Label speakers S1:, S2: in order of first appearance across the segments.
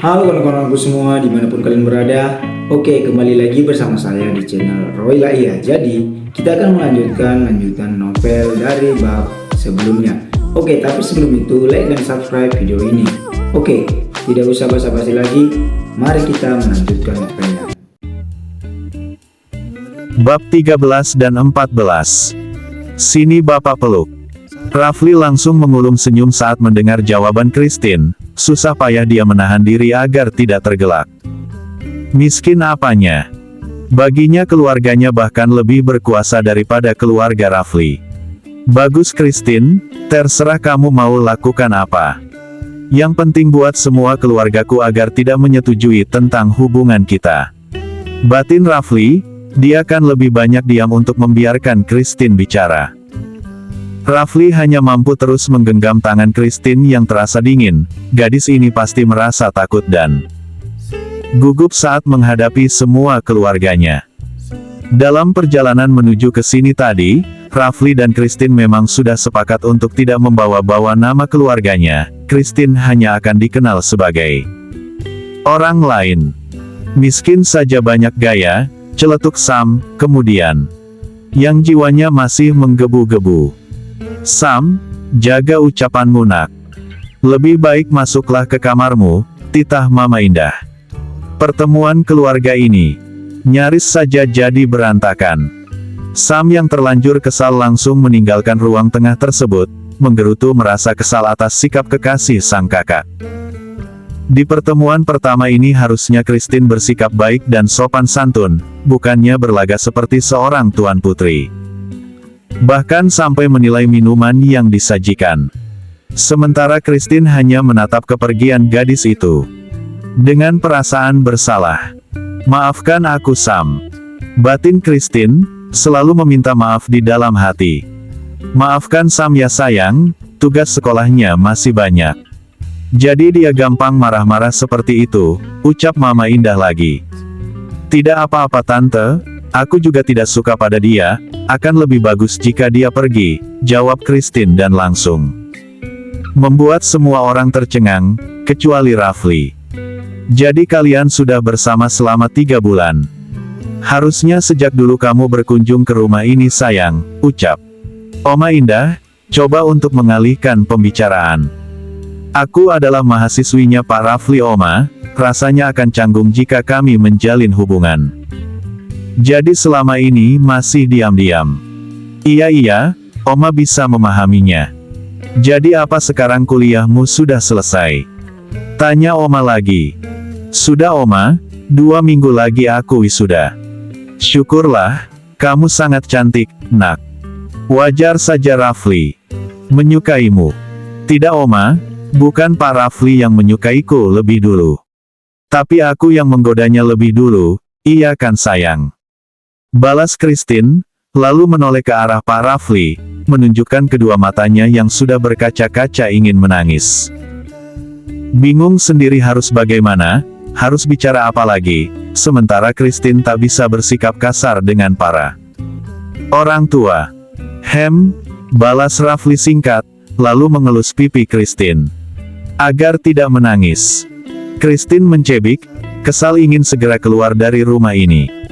S1: Halo kawan-kawanku semua dimanapun kalian berada. Oke, kembali lagi bersama saya di channel Roy Laiya. Jadi kita akan melanjutkan novel dari bab sebelumnya. Oke, tapi sebelum itu like dan subscribe video ini. Oke, tidak usah basa-basi lagi, mari kita melanjutkan novelnya.
S2: Bab 13 dan 14. Sini Bapak peluk. Rafli langsung mengulum senyum saat mendengar jawaban Christine. Susah payah dia menahan diri agar tidak tergelak. Miskin apanya? Baginya keluarganya bahkan lebih berkuasa daripada keluarga Rafli. Bagus Christine, terserah kamu mau lakukan apa. Yang penting buat semua keluargaku agar tidak menyetujui tentang hubungan kita. Batin Rafli, dia kan lebih banyak diam untuk membiarkan Christine bicara. Rafli hanya mampu terus menggenggam tangan Christine yang terasa dingin. Gadis ini pasti merasa takut dan gugup saat menghadapi semua keluarganya. Dalam perjalanan menuju ke sini tadi, Rafli dan Christine memang sudah sepakat untuk tidak membawa-bawa nama keluarganya. Christine hanya akan dikenal sebagai orang lain. Miskin saja banyak gaya, celetuk Sam, kemudian yang jiwanya masih menggebu-gebu. Sam, jaga ucapanmu nak. Lebih baik masuklah ke kamarmu, titah Mama Indah. Pertemuan keluarga ini nyaris saja jadi berantakan. Sam yang terlanjur kesal langsung meninggalkan ruang tengah tersebut, menggerutu merasa kesal atas sikap kekasih sang kakak. Di pertemuan pertama ini harusnya Christine bersikap baik dan sopan santun, bukannya berlagak seperti seorang tuan putri. Bahkan sampai menilai minuman yang disajikan. Sementara Christine hanya menatap kepergian gadis itu dengan perasaan bersalah. Maafkan aku Sam. Batin Christine selalu meminta maaf di dalam hati. Maafkan Sam ya sayang, tugas sekolahnya masih banyak. Jadi dia gampang marah-marah seperti itu, ucap Mama Indah lagi. Tidak apa-apa tante, aku juga tidak suka pada dia, akan lebih bagus jika dia pergi, jawab Christine dan langsung membuat semua orang tercengang, kecuali Rafli. Jadi kalian sudah bersama selama 3 bulan. Harusnya sejak dulu kamu berkunjung ke rumah ini sayang, ucap Oma Indah, coba untuk mengalihkan pembicaraan. Aku adalah mahasiswinya Pak Rafli Oma, rasanya akan canggung jika kami menjalin hubungan. Jadi selama ini masih diam-diam. Iya, Oma bisa memahaminya. Jadi apa sekarang kuliahmu sudah selesai? Tanya Oma lagi. Sudah Oma, 2 minggu lagi aku wisuda. Syukurlah, kamu sangat cantik, nak. Wajar saja Rafli menyukaimu. Tidak Oma, bukan Pak Rafli yang menyukaiku lebih dulu. Tapi aku yang menggodanya lebih dulu, iya kan sayang? Balas Christine, lalu menoleh ke arah Pak Rafli, menunjukkan kedua matanya yang sudah berkaca-kaca ingin menangis. Bingung sendiri harus bagaimana, harus bicara apa lagi, sementara Christine tak bisa bersikap kasar dengan para orang tua. Balas Rafli singkat, lalu mengelus pipi Christine agar tidak menangis. Christine mencebik, kesal ingin segera keluar dari rumah ini.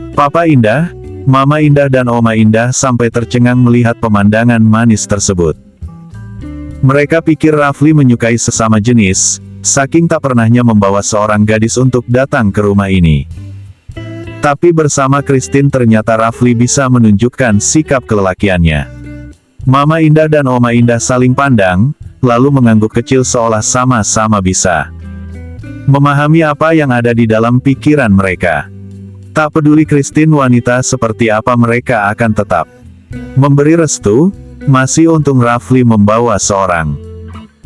S2: Papa Indah, Mama Indah dan Oma Indah sampai tercengang melihat pemandangan manis tersebut. Mereka pikir Rafli menyukai sesama jenis, saking tak pernahnya membawa seorang gadis untuk datang ke rumah ini. Tapi bersama Christine ternyata Rafli bisa menunjukkan sikap kelelakiannya. Mama Indah dan Oma Indah saling pandang, lalu mengangguk kecil seolah sama-sama bisa memahami apa yang ada di dalam pikiran mereka. Tak peduli Christine wanita seperti apa mereka akan tetap memberi restu, masih untung Rafli membawa seorang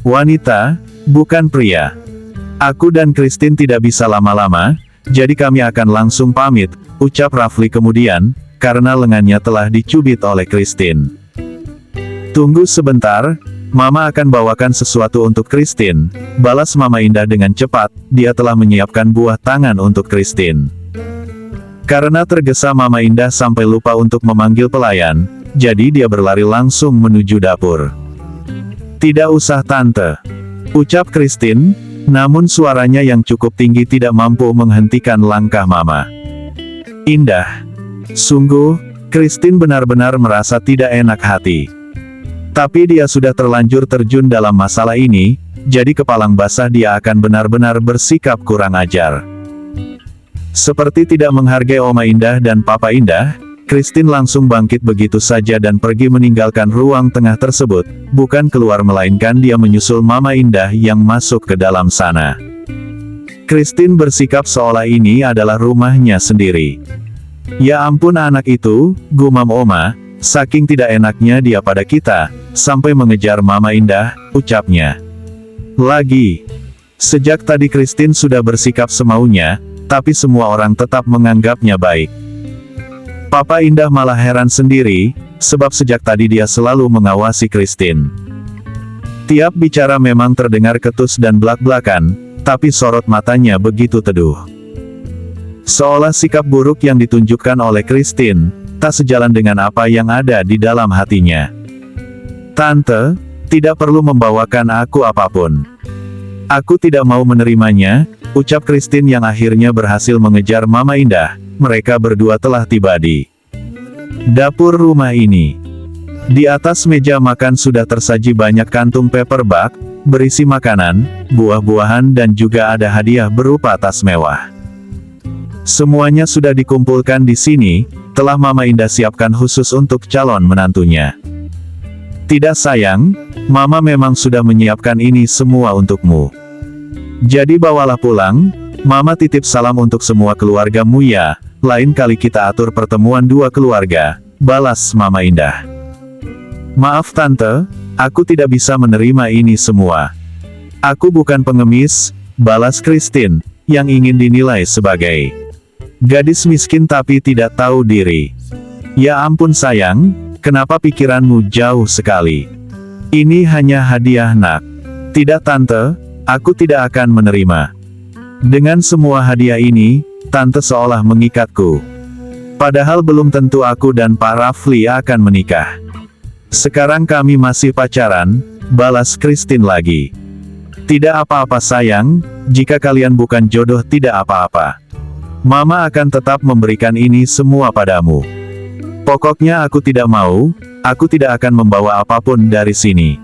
S2: wanita, bukan pria. Aku dan Christine tidak bisa lama-lama, jadi kami akan langsung pamit, ucap Rafli kemudian, karena lengannya telah dicubit oleh Christine. Tunggu sebentar, Mama akan bawakan sesuatu untuk Christine, balas Mama Indah dengan cepat, dia telah menyiapkan buah tangan untuk Christine. Karena tergesa Mama Indah sampai lupa untuk memanggil pelayan, jadi dia berlari langsung menuju dapur. Tidak usah tante, ucap Christine, Namun suaranya yang cukup tinggi tidak mampu menghentikan langkah Mama Indah. Sungguh, Christine benar-benar merasa tidak enak hati. Tapi dia sudah terlanjur terjun dalam masalah ini, jadi kepalang basah dia akan benar-benar bersikap kurang ajar. Seperti tidak menghargai Oma Indah dan Papa Indah, Christine langsung bangkit begitu saja dan pergi meninggalkan ruang tengah tersebut, bukan keluar melainkan dia menyusul Mama Indah yang masuk ke dalam sana. Christine bersikap seolah ini adalah rumahnya sendiri. Ya ampun anak itu, gumam Oma, saking tidak enaknya dia pada kita, sampai mengejar Mama Indah, ucapnya. Lagi. Sejak tadi Christine sudah bersikap semaunya, tapi semua orang tetap menganggapnya baik. Papa Indah malah heran sendiri, sebab sejak tadi dia selalu mengawasi Christine. Tiap bicara memang terdengar ketus dan blak-blakan, tapi sorot matanya begitu teduh. Seolah sikap buruk yang ditunjukkan oleh Christine, tak sejalan dengan apa yang ada di dalam hatinya. Tante, tidak perlu membawakan aku apapun. Aku tidak mau menerimanya, ucap Christine yang akhirnya berhasil mengejar Mama Indah. Mereka berdua telah tiba di dapur rumah ini. Di atas meja makan sudah tersaji banyak kantung paper bag, berisi makanan, buah-buahan dan juga ada hadiah berupa tas mewah. Semuanya sudah dikumpulkan di sini, telah Mama Indah siapkan khusus untuk calon menantunya. Tidak sayang, Mama memang sudah menyiapkan ini semua untukmu. Jadi bawalah pulang, Mama titip salam untuk semua keluargamu ya, lain kali kita atur pertemuan dua keluarga, balas Mama Indah. Maaf Tante, aku tidak bisa menerima ini semua. Aku bukan pengemis, balas Christine, yang ingin dinilai sebagai gadis miskin tapi tidak tahu diri. Ya ampun sayang, kenapa pikiranmu jauh sekali? Ini hanya hadiah nak. Tidak Tante, aku tidak akan menerima. Dengan semua hadiah ini, Tante seolah mengikatku. Padahal belum tentu aku dan Pak Rafli akan menikah. Sekarang kami masih pacaran, balas Christine lagi. Tidak apa-apa sayang, jika kalian bukan jodoh tidak apa-apa. Mama akan tetap memberikan ini semua padamu. Pokoknya aku tidak mau, aku tidak akan membawa apapun dari sini.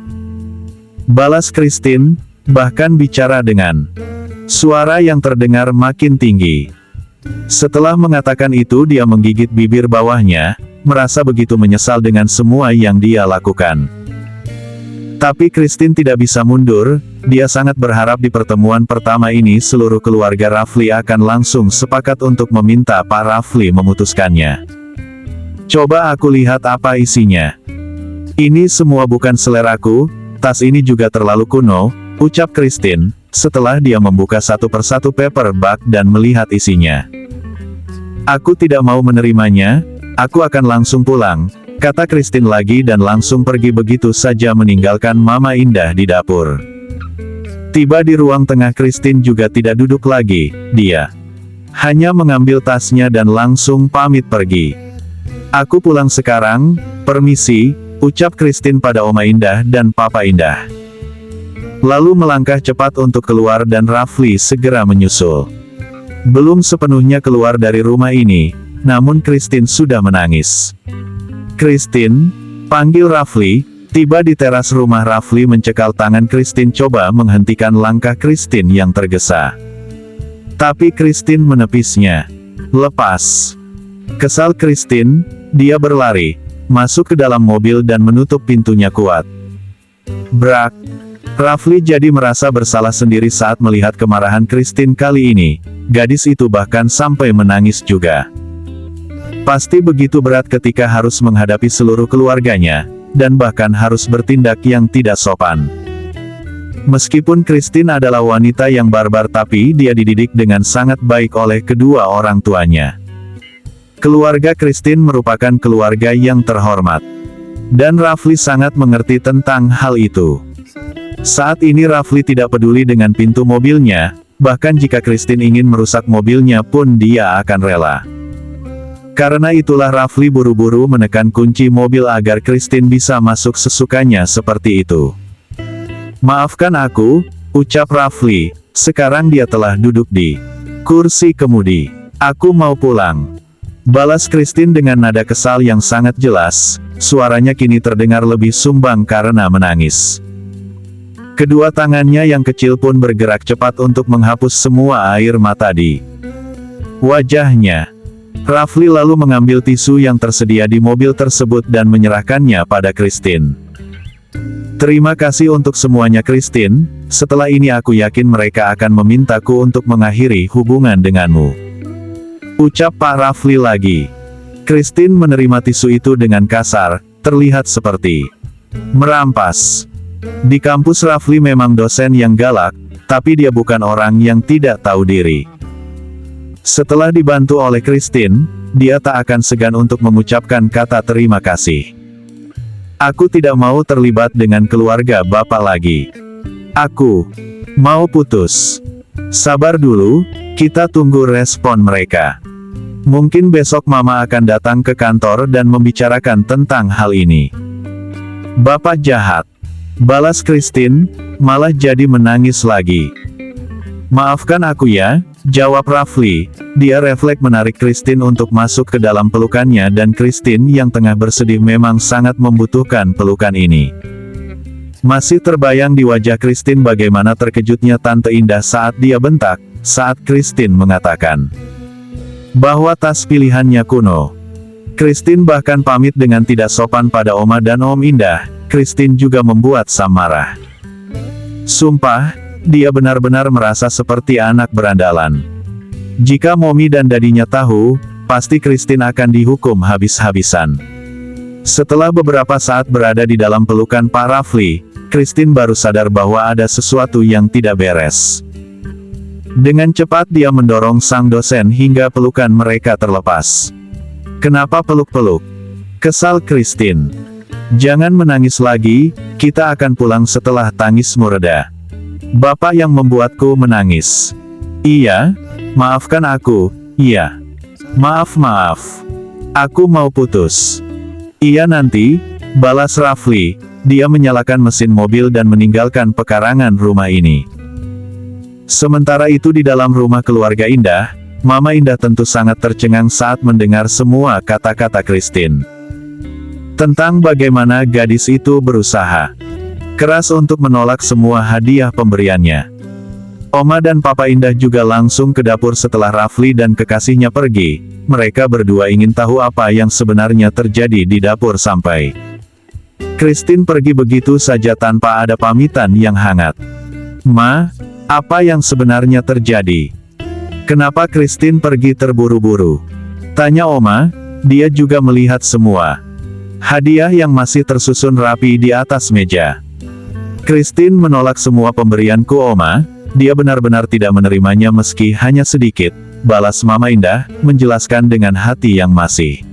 S2: Balas Christine, bahkan bicara dengan suara yang terdengar makin tinggi. Setelah mengatakan itu dia menggigit bibir bawahnya, merasa begitu menyesal dengan semua yang dia lakukan. Tapi Christine tidak bisa mundur, dia sangat berharap di pertemuan pertama ini seluruh keluarga Rafli akan langsung sepakat untuk meminta Pak Rafli memutuskannya. Coba aku lihat apa isinya. Ini semua bukan seleraku, tas ini juga terlalu kuno, ucap Christine, setelah dia membuka satu persatu paper bag dan melihat isinya. Aku tidak mau menerimanya, aku akan langsung pulang, kata Christine lagi dan langsung pergi begitu saja meninggalkan Mama Indah di dapur. Tiba di ruang tengah Christine juga tidak duduk lagi, dia hanya mengambil tasnya dan langsung pamit pergi. Aku pulang sekarang, permisi, ucap Christine pada Oma Indah dan Papa Indah. Lalu melangkah cepat untuk keluar dan Rafli segera menyusul. Belum sepenuhnya keluar dari rumah ini, namun Christine sudah menangis. Christine, panggil Rafli. Tiba di teras rumah Rafli mencekal tangan Christine coba menghentikan langkah Christine yang tergesa. Tapi Christine menepisnya. Lepas. Kesal Christine, dia berlari, masuk ke dalam mobil dan menutup pintunya kuat. Brak. Rafli jadi merasa bersalah sendiri saat melihat kemarahan Christine kali ini. Gadis itu bahkan sampai menangis juga. Pasti begitu berat ketika harus menghadapi seluruh keluarganya, dan bahkan harus bertindak yang tidak sopan. Meskipun Christine adalah wanita yang barbar tapi dia dididik dengan sangat baik oleh kedua orang tuanya. Keluarga Christine merupakan keluarga yang terhormat. Dan Rafli sangat mengerti tentang hal itu. Saat ini Rafli tidak peduli dengan pintu mobilnya, bahkan jika Christine ingin merusak mobilnya pun dia akan rela. Karena itulah Rafli buru-buru menekan kunci mobil agar Christine bisa masuk sesukanya seperti itu. Maafkan aku, ucap Rafli, Sekarang dia telah duduk di kursi kemudi. Aku mau pulang. Balas Christine dengan nada kesal yang sangat jelas, suaranya kini terdengar lebih sumbang karena menangis. Kedua tangannya yang kecil pun bergerak cepat untuk menghapus semua air mata di wajahnya. Rafli lalu mengambil tisu yang tersedia di mobil tersebut dan menyerahkannya pada Christine. Terima kasih untuk semuanya Christine, setelah ini aku yakin mereka akan memintaku untuk mengakhiri hubungan denganmu. Ucap Pak Rafli lagi. Christine menerima tisu itu dengan kasar, terlihat seperti merampas. Di kampus Rafli memang dosen yang galak, tapi dia bukan orang yang tidak tahu diri. Setelah dibantu oleh Christine, dia tak akan segan untuk mengucapkan kata terima kasih. Aku tidak mau terlibat dengan keluarga Bapak lagi. Aku mau putus. Sabar dulu, kita tunggu respon mereka. Mungkin besok Mama akan datang ke kantor dan membicarakan tentang hal ini. Bapak jahat. Balas Christine, malah jadi menangis lagi. Maafkan aku ya, jawab Rafli. Dia refleks menarik Christine untuk masuk ke dalam pelukannya dan Christine yang tengah bersedih memang sangat membutuhkan pelukan ini. Masih terbayang di wajah Christine bagaimana terkejutnya Tante Indah saat dia bentak, saat Christine mengatakan bahwa tas pilihannya kuno. Christine bahkan pamit dengan tidak sopan pada Oma dan Om Indah. Christine juga membuat Sam marah. Sumpah, dia benar-benar merasa seperti anak berandalan. Jika Mommy dan Dadinya tahu, pasti Christine akan dihukum habis-habisan. Setelah beberapa saat berada di dalam pelukan Pak Rafli, Christine baru sadar bahwa ada sesuatu yang tidak beres. Dengan cepat dia mendorong sang dosen hingga pelukan mereka terlepas. Kenapa peluk-peluk? Kesal Christine. Jangan menangis lagi, kita akan pulang setelah tangismu reda. Bapak yang membuatku menangis. Iya, maafkan aku, iya. Maaf. Aku mau putus. Iya nanti, balas Rafli. Dia menyalakan mesin mobil dan meninggalkan pekarangan rumah ini. Sementara itu di dalam rumah keluarga Indah, Mama Indah tentu sangat tercengang saat mendengar semua kata-kata Christine. Tentang bagaimana gadis itu berusaha keras untuk menolak semua hadiah pemberiannya. Oma dan Papa Indah juga langsung ke dapur setelah Rafli dan kekasihnya pergi. Mereka berdua ingin tahu apa yang sebenarnya terjadi di dapur sampai Christine pergi begitu saja tanpa ada pamitan yang hangat. Ma, apa yang sebenarnya terjadi? Kenapa Christine pergi terburu-buru? Tanya Oma, dia juga melihat semua hadiah yang masih tersusun rapi di atas meja. Christine menolak semua pemberianku Oma, dia benar-benar tidak menerimanya meski hanya sedikit, balas Mama Indah, menjelaskan dengan hati yang masih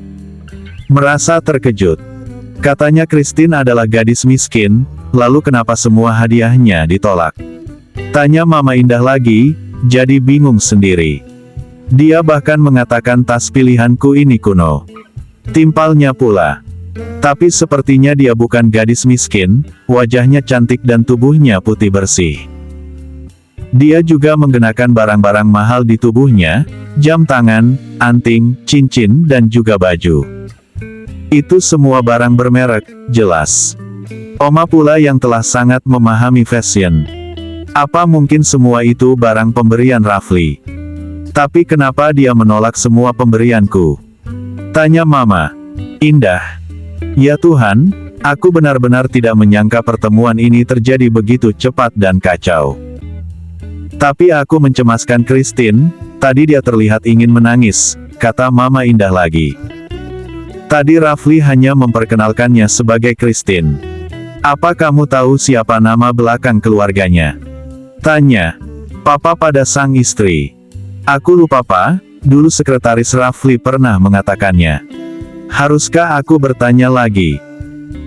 S2: merasa terkejut. Katanya Christine adalah gadis miskin, lalu kenapa semua hadiahnya ditolak? Tanya Mama Indah lagi, jadi bingung sendiri. Dia bahkan mengatakan tas pilihanku ini kuno. Timpalnya pula. Tapi sepertinya dia bukan gadis miskin, wajahnya cantik dan tubuhnya putih bersih. Dia juga menggunakan barang-barang mahal di tubuhnya, jam tangan, anting, cincin dan juga baju. Itu semua barang bermerek, jelas. Oma pula yang telah sangat memahami fashion. Apa mungkin semua itu barang pemberian Rafli? Tapi kenapa dia menolak semua pemberianku? Tanya Mama Indah. Ya Tuhan, aku benar-benar tidak menyangka pertemuan ini terjadi begitu cepat dan kacau. Tapi aku mencemaskan Christine, tadi dia terlihat ingin menangis, kata Mama Indah lagi. Tadi Rafli hanya memperkenalkannya sebagai Christine. Apa kamu tahu siapa nama belakang keluarganya? Tanya Papa pada sang istri. Aku lupa Pak, dulu sekretaris Rafli pernah mengatakannya. Haruskah aku bertanya lagi?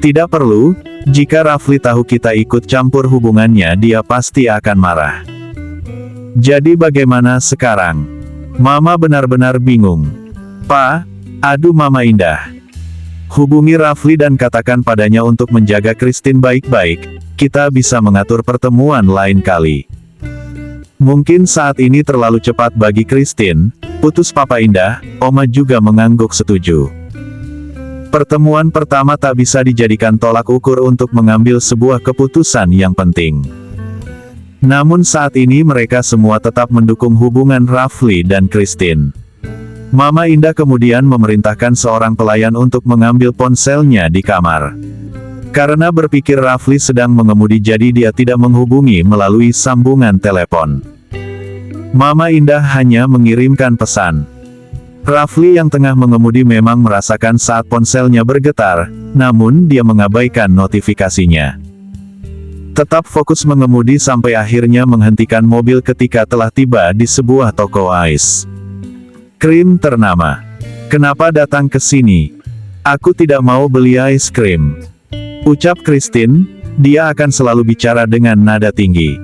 S2: Tidak perlu, jika Rafli tahu kita ikut campur hubungannya dia pasti akan marah. Jadi bagaimana sekarang? Mama benar-benar bingung. Pa, aduh Mama Indah. Hubungi Rafli dan katakan padanya untuk menjaga Christine baik-baik, kita bisa mengatur pertemuan lain kali. Mungkin saat ini terlalu cepat bagi Christine, putus Papa Indah, Oma juga mengangguk setuju. Pertemuan pertama tak bisa dijadikan tolak ukur untuk mengambil sebuah keputusan yang penting. Namun saat ini mereka semua tetap mendukung hubungan Rafli dan Christine. Mama Indah kemudian memerintahkan seorang pelayan untuk mengambil ponselnya di kamar. Karena berpikir Rafli sedang mengemudi jadi dia tidak menghubungi melalui sambungan telepon. Mama Indah hanya mengirimkan pesan. Rafli yang tengah mengemudi memang merasakan saat ponselnya bergetar, namun dia mengabaikan notifikasinya. Tetap fokus mengemudi sampai akhirnya menghentikan mobil ketika telah tiba di sebuah toko ais krim ternama. "Kenapa datang ke sini? Aku tidak mau beli es krim," ucap Christine. Dia akan selalu bicara dengan nada tinggi.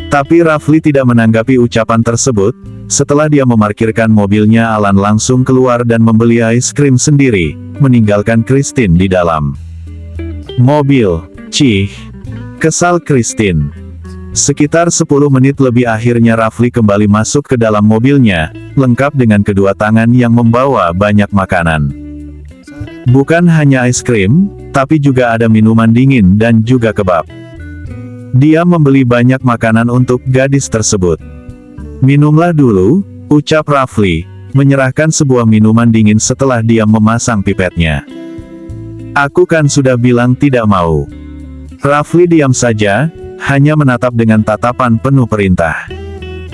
S2: Tapi Rafli tidak menanggapi ucapan tersebut. Setelah dia memarkirkan mobilnya, Alan langsung keluar dan membeli es krim sendiri, meninggalkan Christine di dalam mobil. "Cih," kesal Christine. Sekitar 10 menit lebih akhirnya Rafli kembali masuk ke dalam mobilnya, lengkap dengan kedua tangan yang membawa banyak makanan. Bukan hanya es krim, tapi juga ada minuman dingin dan juga kebab. Dia membeli banyak makanan untuk gadis tersebut. "Minumlah dulu," ucap Rafli, menyerahkan sebuah minuman dingin setelah dia memasang pipetnya. "Aku kan sudah bilang tidak mau." Rafli diam saja, hanya menatap dengan tatapan penuh perintah.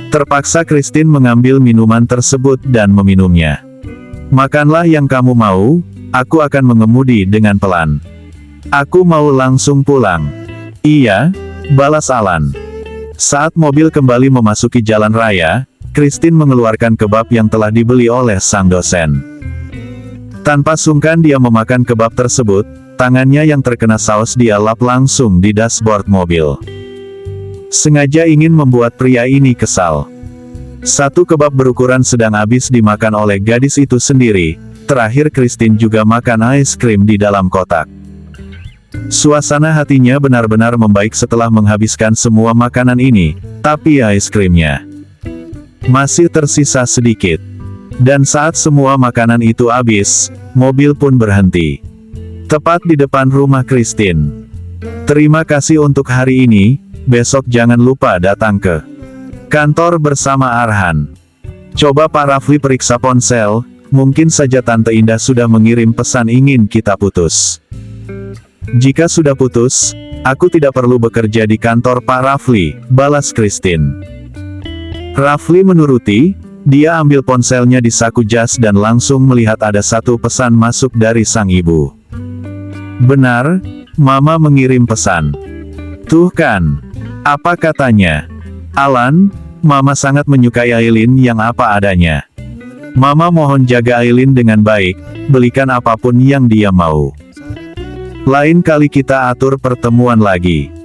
S2: Terpaksa Christine mengambil minuman tersebut dan meminumnya. "Makanlah yang kamu mau, aku akan mengemudi dengan pelan. Aku mau langsung pulang." "Iya," balas Alan. Saat mobil kembali memasuki jalan raya, Christine mengeluarkan kebab yang telah dibeli oleh sang dosen. Tanpa sungkan dia memakan kebab tersebut, tangannya yang terkena saus dia lap langsung di dashboard mobil. Sengaja ingin membuat pria ini kesal. Satu kebab berukuran sedang habis dimakan oleh gadis itu sendiri. Terakhir Christine juga makan es krim di dalam kotak. Suasana hatinya benar-benar membaik setelah menghabiskan semua makanan ini, tapi es krimnya masih tersisa sedikit. Dan saat semua makanan itu habis, mobil pun berhenti. Tepat di depan rumah Christine. "Terima kasih untuk hari ini, besok jangan lupa datang ke kantor bersama Arhan. Coba Pak Rafli periksa ponsel, mungkin saja Tante Indah sudah mengirim pesan ingin kita putus. Jika sudah putus, aku tidak perlu bekerja di kantor Pak Rafli," balas Christine. Rafli menuruti. Dia ambil ponselnya di saku jas dan langsung melihat ada satu pesan masuk dari sang ibu. "Benar, Mama mengirim pesan. Tuh kan, apa katanya? Alan, Mama sangat menyukai Aileen yang apa adanya. Mama mohon jaga Aileen dengan baik, belikan apapun yang dia mau. Lain kali kita atur pertemuan lagi."